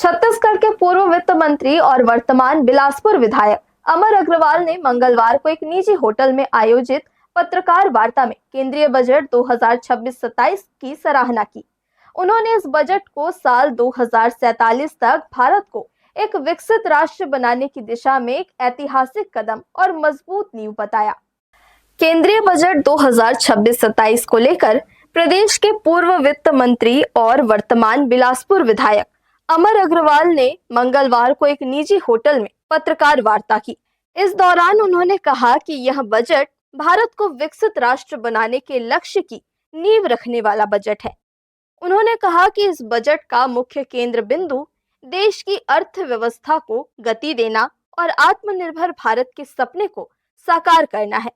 छत्तीसगढ़ के पूर्व वित्त मंत्री और वर्तमान बिलासपुर विधायक अमर अग्रवाल ने मंगलवार को एक निजी होटल में आयोजित पत्रकार वार्ता में केंद्रीय बजट 2026-27 की सराहना की। उन्होंने इस बजट को साल 2047 तक भारत को एक विकसित राष्ट्र बनाने की दिशा में एक ऐतिहासिक कदम और मजबूत नींव बताया। केंद्रीय बजट 2026-27 को लेकर प्रदेश के पूर्व वित्त मंत्री और वर्तमान बिलासपुर विधायक अमर अग्रवाल ने मंगलवार को एक निजी होटल में पत्रकार वार्ता की। इस दौरान उन्होंने कहा कि यह बजट भारत को विकसित राष्ट्र बनाने के लक्ष्य की नींव रखने वाला बजट है। उन्होंने कहा कि इस बजट का मुख्य केंद्र बिंदु देश की अर्थव्यवस्था को गति देना और आत्मनिर्भर भारत के सपने को साकार करना है।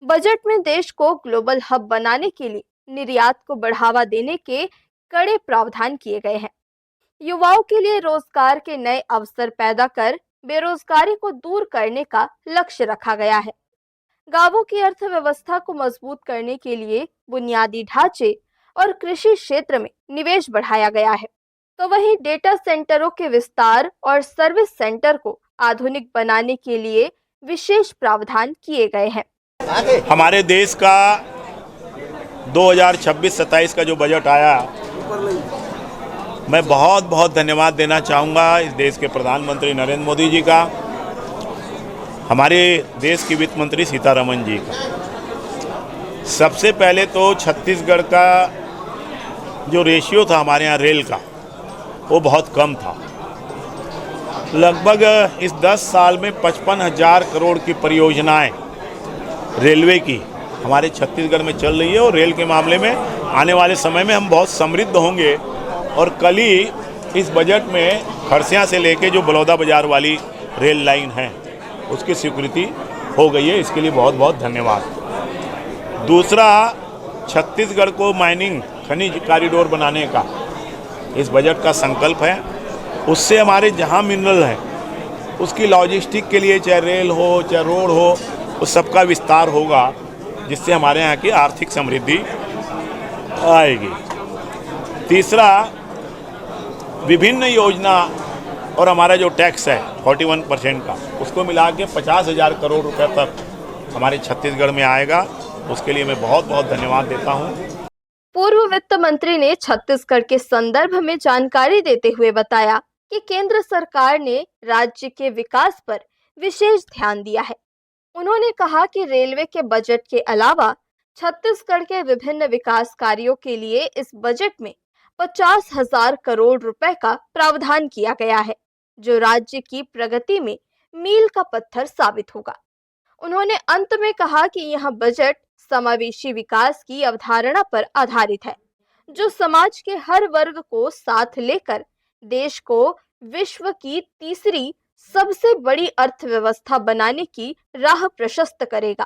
बजट में देश को ग्लोबल हब बनाने के लिए निर्यात को बढ़ावा देने के कड़े प्रावधान किए गए हैं। युवाओं के लिए रोजगार के नए अवसर पैदा कर बेरोजगारी को दूर करने का लक्ष्य रखा गया है। गांवों की अर्थव्यवस्था को मजबूत करने के लिए बुनियादी ढांचे और कृषि क्षेत्र में निवेश बढ़ाया गया है, तो वहीं डेटा सेंटरों के विस्तार और सर्विस सेंटर को आधुनिक बनाने के लिए विशेष प्रावधान किए गए हैं। हमारे देश का 2026-27 का जो बजट आया, मैं बहुत बहुत धन्यवाद देना चाहूँगा इस देश के प्रधानमंत्री नरेंद्र मोदी जी का, हमारे देश की वित्त मंत्री सीतारमण जी का। सबसे पहले तो छत्तीसगढ़ का जो रेशियो था हमारे यहाँ रेल का, वो बहुत कम था। लगभग इस 10 साल में 55,000 करोड़ की परियोजनाएं रेलवे की हमारे छत्तीसगढ़ में चल रही है और रेल के मामले में आने वाले समय में हम बहुत समृद्ध होंगे। और कल ही इस बजट में खरसिया से लेके जो बलौदा बाजार वाली रेल लाइन है उसकी स्वीकृति हो गई है, इसके लिए बहुत बहुत धन्यवाद। दूसरा, छत्तीसगढ़ को माइनिंग खनिज कॉरिडोर बनाने का इस बजट का संकल्प है। उससे हमारे जहाँ मिनरल है उसकी लॉजिस्टिक के लिए चाहे रेल हो चाहे रोड हो, उस सबका विस्तार होगा, जिससे हमारे यहाँ की आर्थिक समृद्धि आएगी। तीसरा, विभिन्न योजना और हमारा जो टैक्स है 41% का, उसको मिला के 50,000 करोड़ रुपए तक हमारे छत्तीसगढ़ में आएगा। उसके लिए मैं बहुत बहुत धन्यवाद देता हूँ। पूर्व वित्त मंत्री ने छत्तीसगढ़ के संदर्भ में जानकारी देते हुए बताया कि केंद्र सरकार ने राज्य के विकास पर विशेष ध्यान दिया है। उन्होंने कहा कि रेलवे के बजट के अलावा छत्तीसगढ़ के विभिन्न विकास कार्यों के लिए इस बजट में 50,000 करोड़ रुपए का प्रावधान किया गया है, जो राज्य की प्रगति में मील का पत्थर साबित होगा। उन्होंने अंत में कहा कि यह बजट समावेशी विकास की अवधारणा पर आधारित है, जो समाज के हर वर्ग को साथ लेकर देश को विश्व की तीसरी सबसे बड़ी अर्थव्यवस्था बनाने की राह प्रशस्त करेगा।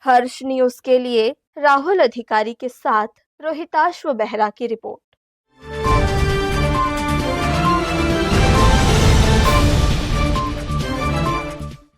हर्ष न्यूज के लिए राहुल अधिकारी के साथ रोहिताश्व बेहरा की रिपोर्ट।